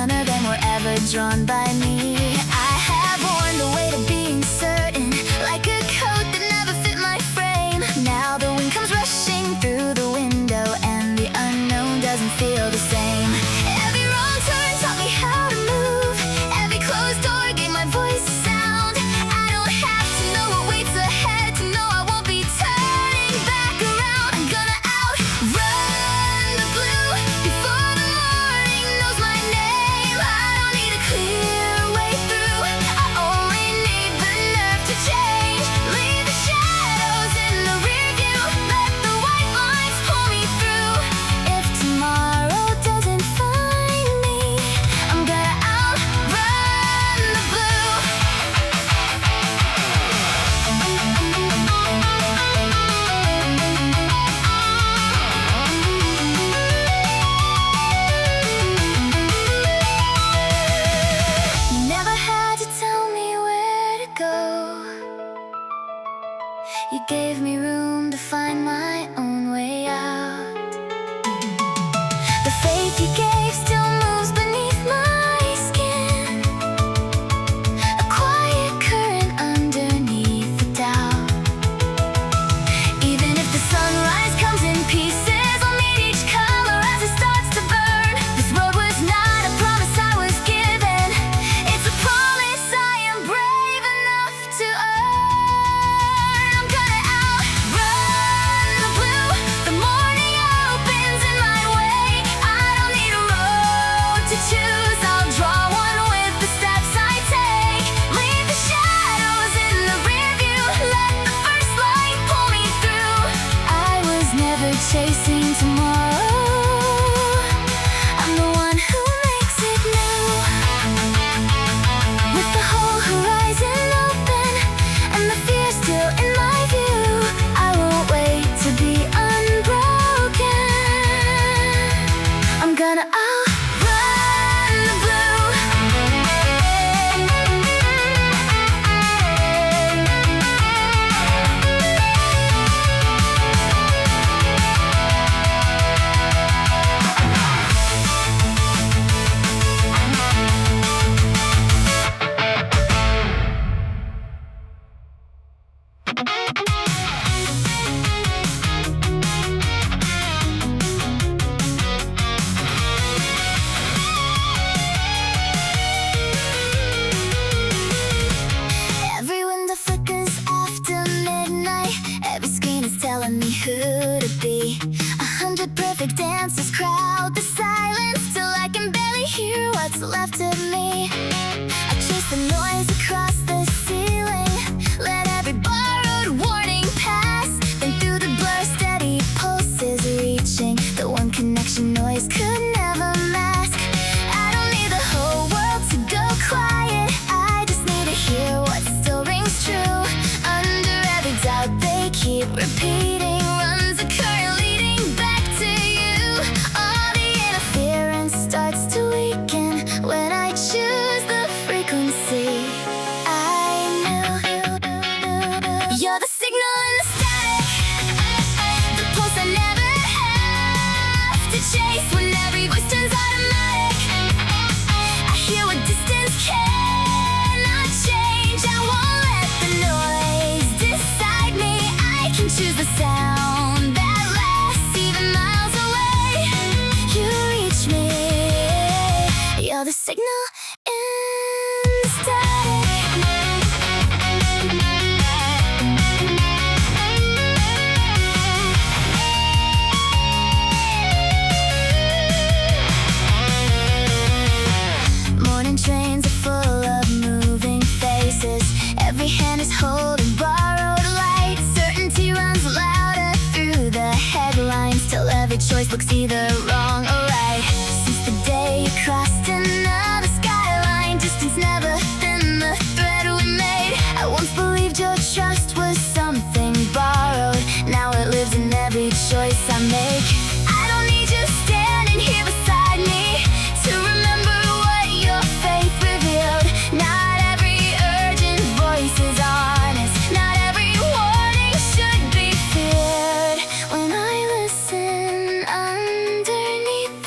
none of them were ever drawn by me. I have worn the weight of being certain, like a coat that never fit my frame. Now the wind comes rushing through the window, and the unknown doesn't feel the same. Every wrong turn taught me how to move. Every closed door gave my voice a sound. I don't have to know what waits ahead to know I won't be turning back around. I'm gonna outrun the blue before the morning knows my name. I don't need a clear way through, I only need the nerve to change. Leave the shadows in the rear view, let the white lines pull me through. If tomorrow doesn't find me, I'm gonna outrun the blue. You never had to tell me where to go. You gave me room to find my own way out. The faith you gave still moves beneath my skin, a quiet current underneath the doubt. Even if the sunrise comes in pieces, I'll meet each color as it starts to burn. This road was not a promise I was given, it's a promise I am brave enough to earn. I'm gonna outrun the blue. The morning opens in my way. I don't need a road to choose, I'll draw one with the steps I take. Leave the shadows in the rear view, let the first light pull me through. I was never chasing tomorrow, I'm the one who makes it new. With the whole horizon open and the fear still in my view, I won't wait to be unbroken. I'm gonna outrun the blue. Every window flickers after midnight. Every screen is telling me who to be. 100 perfect dancers crowd the silence till I can barely hear what's left of me. I chase the noise across the ceiling, let every borrowed warning pass. Then through the blur, steady pulses reaching the one connection noise could never mask. I don't need the whole world to go quiet, I just need to hear what still rings true. Under every doubt they keep repeating, runs a current leading back to you. All the interference starts to weaken when I choose the frequency. I knew you're the signal in the static, the pulse I never have to chase when every voice turns automatic. I hear what distance cannot change, I won't let the noise decide me. I can choose the sound that lasts even miles away. You reach me, you're the signal in the static. Morning trains are full of moving faces. Every hand is holding borrowed light. Certainty runs louder through the headlines till every choice looks either wrong or right. Since the day you crossed another skyline, distance never been the thread we made. I once believed your trust was something borrowed, now it lives in every choice I make. I don't need you standing here beside me to remember what your faith revealed. Not every urgent voice is honest, not every warning should be feared. When I listen underneath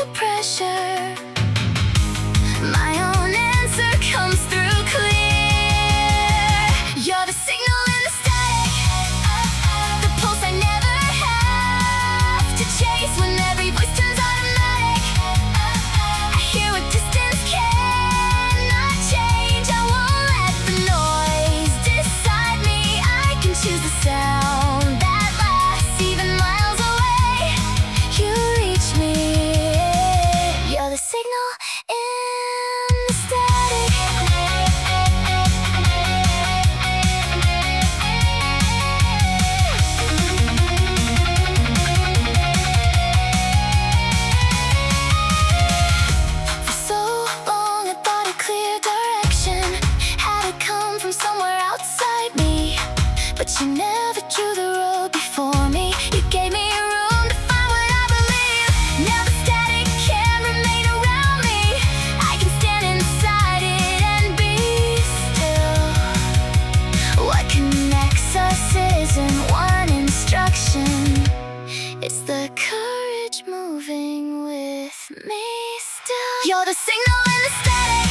you never drew the road before me. You gave me room to find what I believe. Now the static can't remain around me. I can stand inside it and be still. What connects us isn't one instruction. It's the courage moving with me still. You're the signal in the static.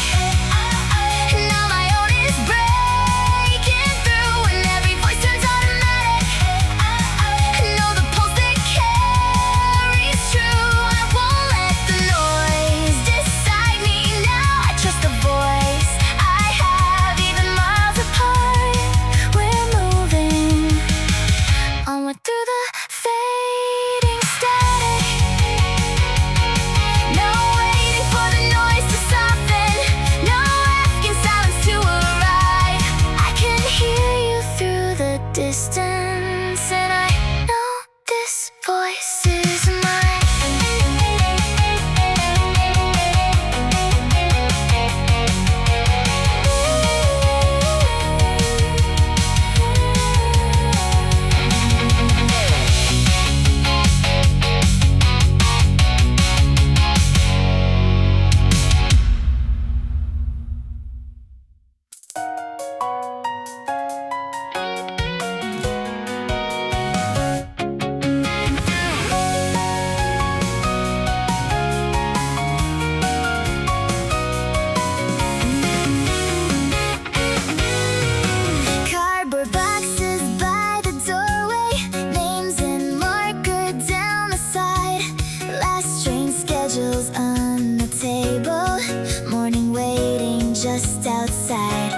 Now my own is breaking through, and every voice turns automatic. Know the pulse that carries true. I won't let the noise decide me now. I trust the voice I have, even miles apart. We're moving onward through the fading static. No waiting for the noise to soften. No asking silence to arrive. I can hear you through the distance, and I know this voice is mine. Cardboard boxes by the doorway, names and marker down the side. Last train schedules on the table, morning waiting just outside.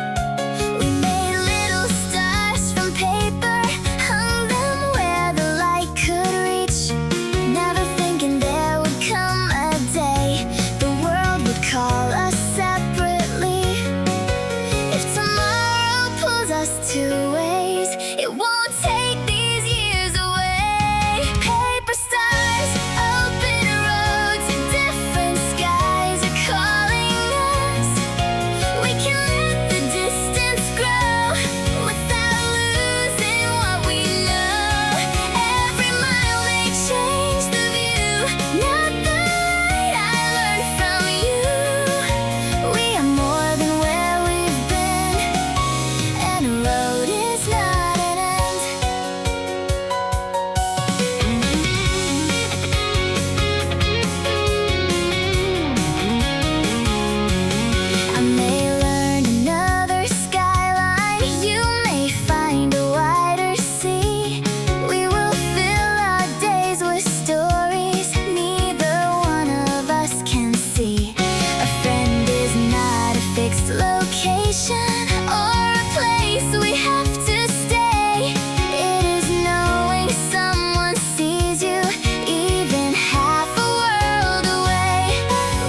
We made little stars from paper, hung them where the light could reach. Never thinking there would come a day the world would call us separately. If tomorrow pulls us two ways, it won't take these years away. Paper stars, open roads, different skies are calling us. We can let the distance grow without losing what we know. Every mile may change the view, not the light I learned from you. We are more than where we've been, and the road is not an end. I may learn another skyline, you may find a wider sea. We will fill our days with stories neither one of us can see. A friend is not a fixed location or a place we have to stay. It is knowing someone sees you even half a world away.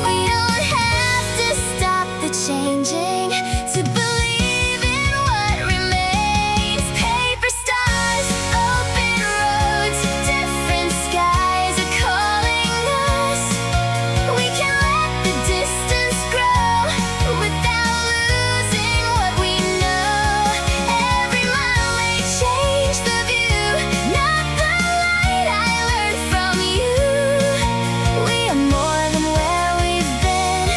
We don't have to stop the changing to believe in what remains. Paper stars, open roads, different skies are calling us. We can let the distance grow without losing what we know. Every mile may change the view, not the light I learned from you. We are more than where we've been,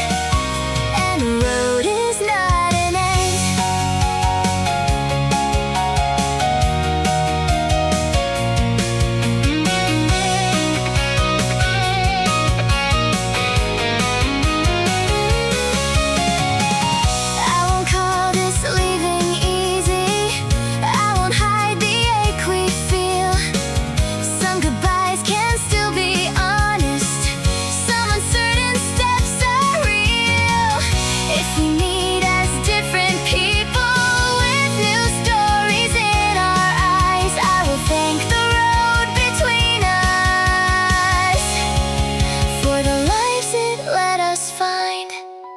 and the road is not an end. I won't call this leaving easy. I won't hide the ache we feel. Some goodbyes can still be honest. Some uncertain steps are real. If we meet as different people with new stories in our eyes, I will thank the road between us for the lives it let us find.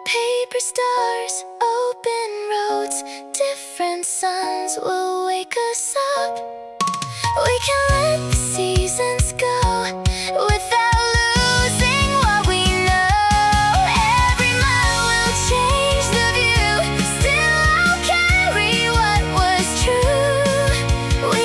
Paper stars, open roads, different suns will wake us up. We can let the seasons go without losing what we know. Every mile will change the view, still I'll carry what was true. We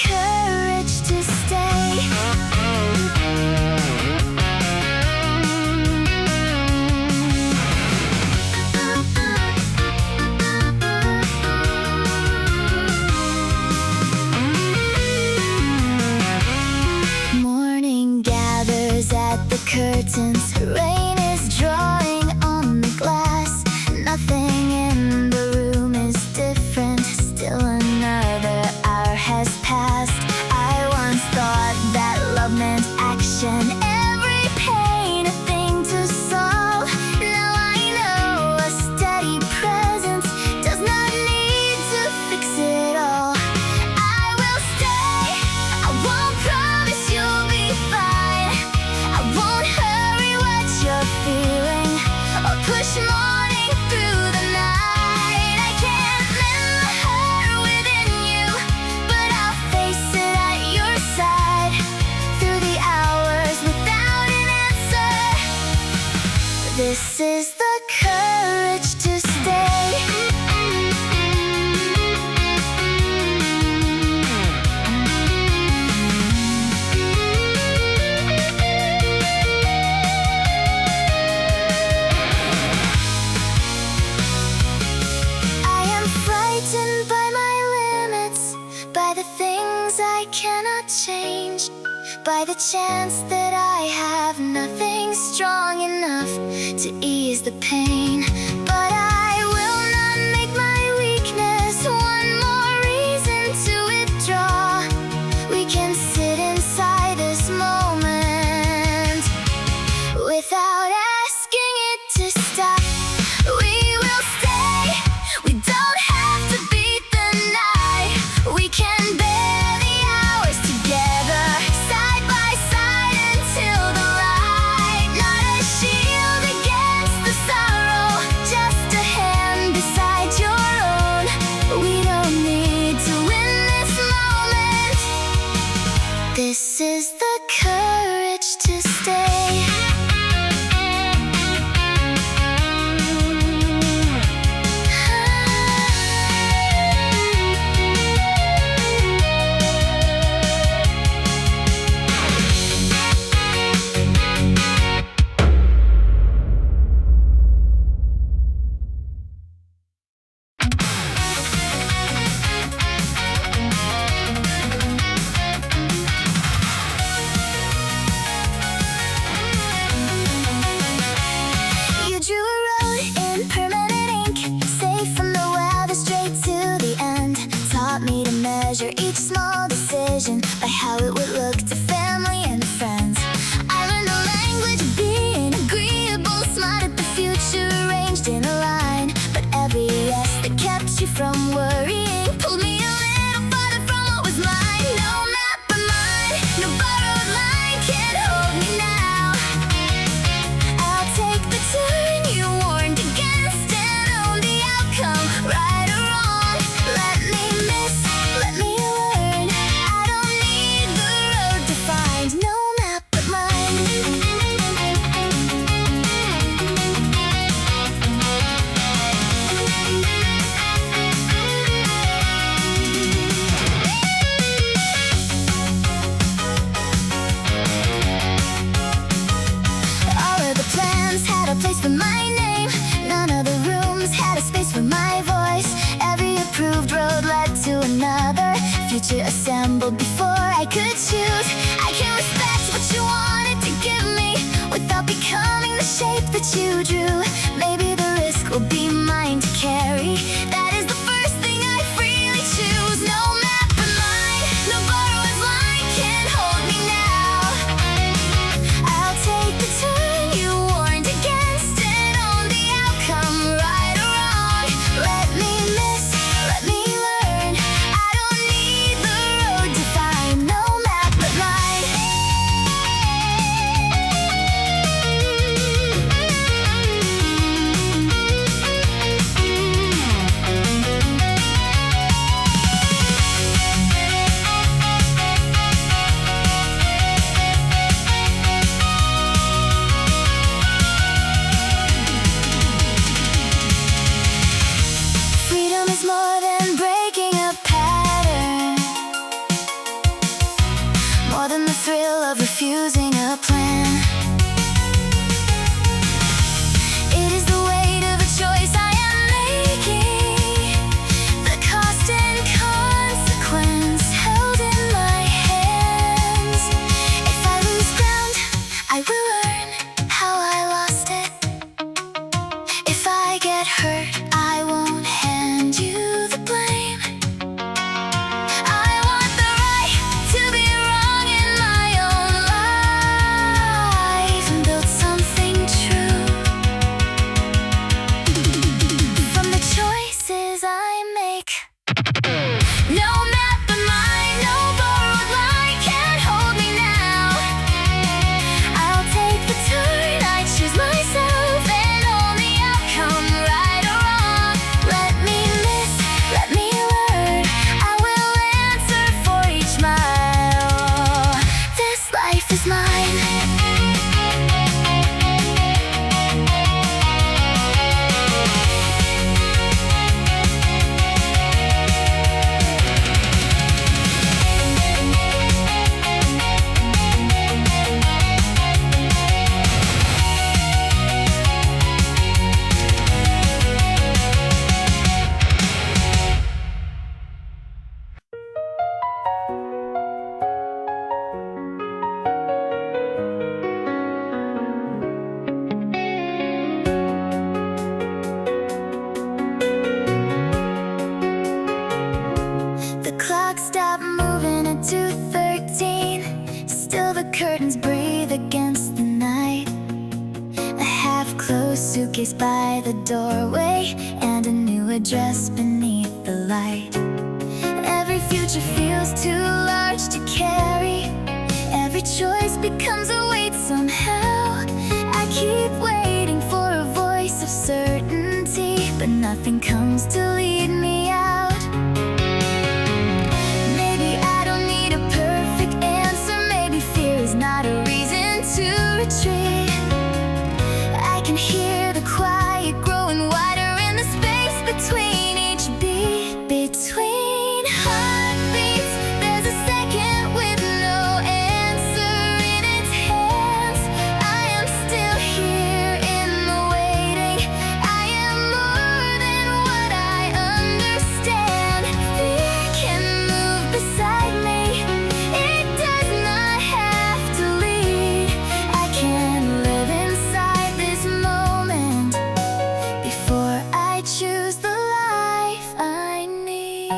courage to stay. Morning gathers at the curtains. Rain is drawing on the glass. Nothing in the room is different. Still another hour has passed. I once thought that love meant action, every pain a thing to solve. Now I know a steady presence does not need to fix it all. I will stay. I won't promise you'll be fine. I won't hurry what you're feeling or push morning through the night. I can't mend the hurt within you, but I'll face it at your side through the hours without an answer. This is the courage to stay. I am frightened by my limits, by the things I cannot change, by the chance that I have nothing strong enough to ease the pain. But I will not make my weakness one more reason to withdraw. We can sit inside this moment without asking it to stop. We will stay. We don't have to beat the night. We can bear the hours together, side by side until the light. Not a shield against the sorrow, just a hand beside your own. We don't need to win this moment. This is the courage to stay. You drew a road in permanent ink, safe from the weather straight to the end. Taught me to measure each small decision by how it would look to family and friends. I learned the language of being agreeable, smart at the future arranged in a line. But every yes that kept you from worrying pulled me a little farther from what was mine. No map of mine, no borrowed line can hold me now. I'll take the turn you warned against and own the outcome, right or wrong. Let me miss, let me learn. I don't need the road to find, no map but mine. All of the plans had a place for my name. None of the rooms had a space for my voice. Every approved road led to another future assembled before I could choose. I can respect what you wanted to give me without becoming the shape that you drew. Maybe the risk will be mine to carry. That is the first thing I freely choose. No map but mine, no borrowed line can hold me now. I'll take the turn you warned against and own the outcome, right or wrong. Let me miss, let me learn. I don't need the road to find, no map but mine. of refusing a plan. It is the weight of a choice I am making, the cost and consequence held in my hands. If I lose ground, I will learn how I lost it. If I get hurt, I won't hand you the blame. I want the right to be wrong in my own life and build something true from the choices I make. No map of mine, no borrowed line can't hold me now. I'll take the turn, I choose myself and own the outcome, right or wrong. Let me miss, let me learn. I will answer for each mile. This life is mine. The clock stopped moving at 2:13. Still the curtains breathe against the night. A half-closed suitcase by the doorway and a new address beneath the light. Every future feels too large to carry. Every choice becomes a weight somehow. I keep waiting for a voice of certainty, but nothing comes to lead me out. Maybe I don't need a perfect answer. Maybe fear is not a reason to retreat. I can hear the quiet growing wider in the space between each beat. Between heartbeats, there's a second with no answer in its hands. I am still here in the waiting. I am more than what I understand. Fear can move beside me. It does not have to lead. I can live inside this moment before I choose the life I need.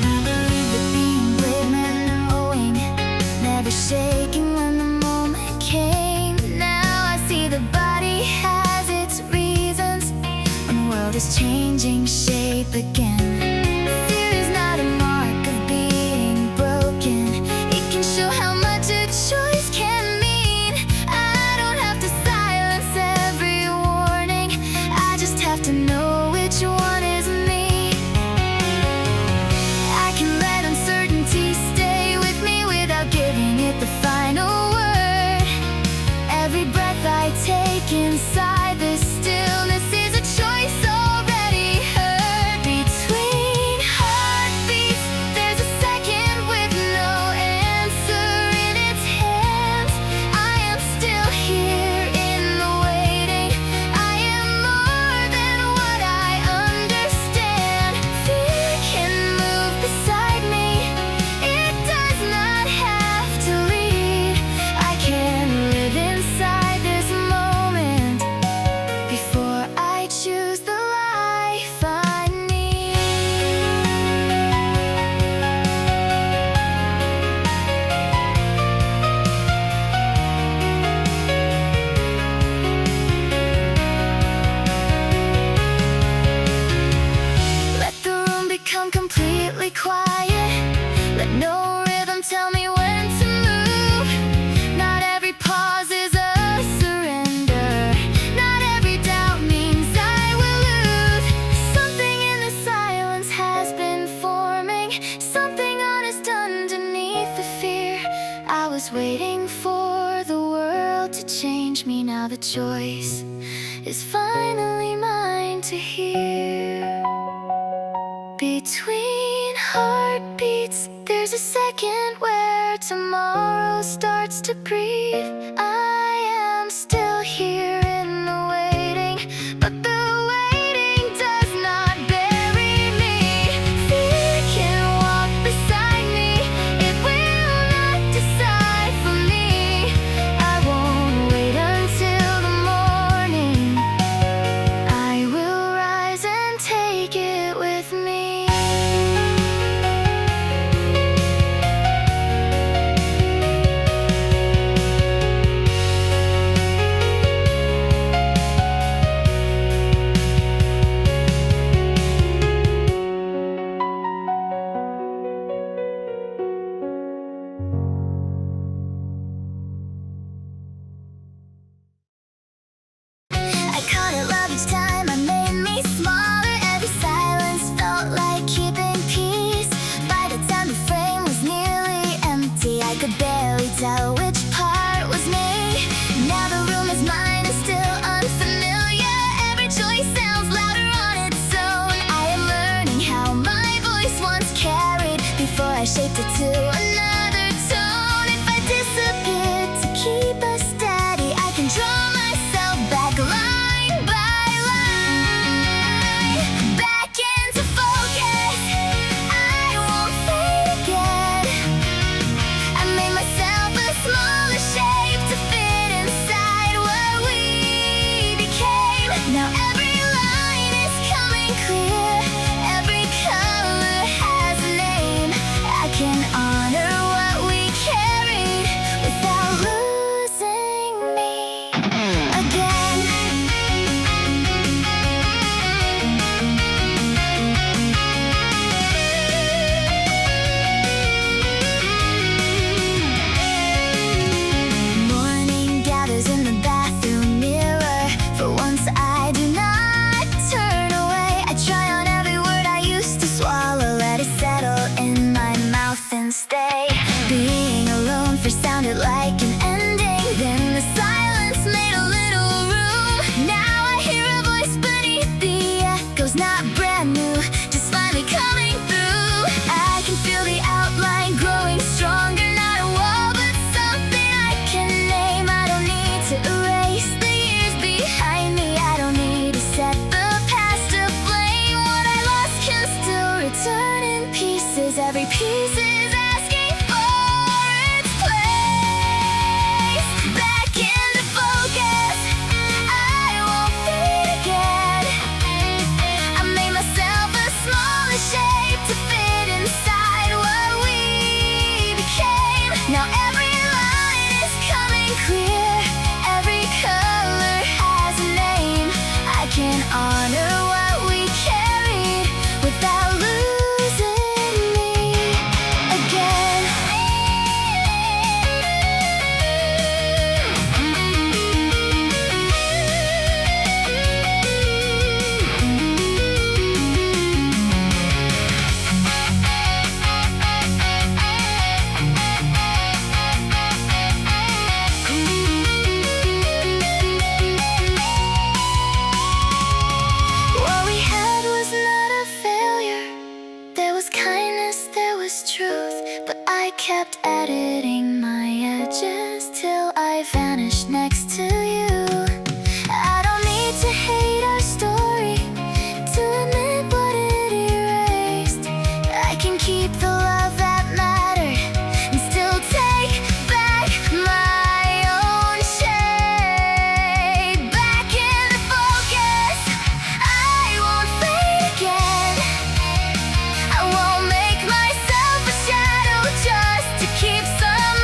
I believe that being brave meant knowing, never shaking when the moment came. Now I see the body has its reasons when the world is changing shape again. Fear is not a mark of being broken. It can show how much a choice can mean. I don't have to silence every warning. I just have to know which one is me. I can let uncertainty stay with me without giving it the final word. Every breath I take inside this stillness is a choice already heard. Between heartbeats, there's a second with no answer in its hands. I am still here in the waiting. I am more than what I understand. Fear can move beside me. It does not have to lead. I can live inside this moment before I choose the life I need. Let the room become completely quiet. Let no rhythm tell me when to move. Not every pause is a surrender. Not every doubt means I will lose. Something in the silence has been forming. Something honest underneath the fear. I was waiting for the world to change me. Now the choice is finally mine to hear. Between heartbeats, there's a second where tomorrow starts to breathe. I am still here in the waiting, but the waiting does not bury me. Fear can walk beside me, it will not decide for me. I won't wait until the morning, I will rise and take it with me. I caught it love each time I made me smaller. Every silence felt like keeping peace. By the time the frame was nearly empty, I could barely tell which part was me. Now the room is mine and still unfamiliar. Every choice sounds louder on its own. I am learning how my voice once carried before I shaped it to another tone. If I disappear to keep us steady, I can draw myself back line by line, back into focus. I won't fade again. I made myself a smaller shape to fit inside what we became. Now every line is coming clear, every color has a name. I can honor what we carried without losing me again. Morning gathers in the bathroom mirror. For once I do not turn away. I try on every word I used to swallow, let it settle in my mouth and stay. Being alone first sounded like an ending, then the silence made a little room. Now I hear a voice beneath the echoes, not brand new, just finally coming through. I can feel the outline growing stronger, not a wall but something I can name. I don't need to erase the years behind me, I don't need to set the past aflame. What I lost can still return in pieces, every piece is asking for its place. Back into focus, I won't fade again. I made myself a smaller shape to fit inside what we became. Now every line is coming clear, every color has a name. I can honor what we carried without losing me again. What we had was not a failure. There was kindness, there was truth, but I kept editing my edges till I vanished next to you. I don't need to hate our story to admit what it erased. I can keep the love that mattered and still take back my own shape. Back into focus, I won't fade again. I won't make myself a shadow just to keep some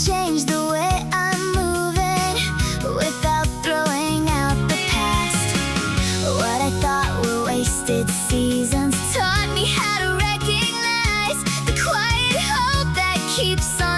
change the way I'm moving without throwing out the past. What I thought were wasted seasons taught me how to recognize the quiet hope that keeps on